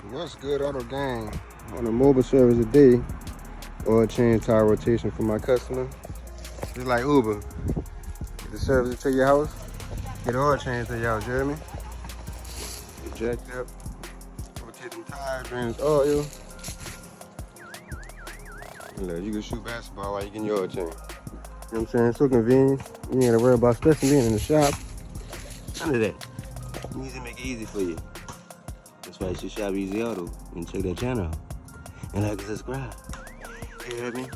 What's good, Auto Gang? On a mobile service a day, oil change tire rotation for my customer. Just like Uber. Get the service to your house, get oil change to your house, you hear me? Get jacked up, rotate them tires, drain this oil. And look, you can shoot basketball while you getting your oil change. You know what I'm saying? So convenient. You ain't gotta worry about stressing being in the shop. None of that. Easy, make it easy for you. That's why you should shop Easy Auto and check that channel out. And like and subscribe. You hear me?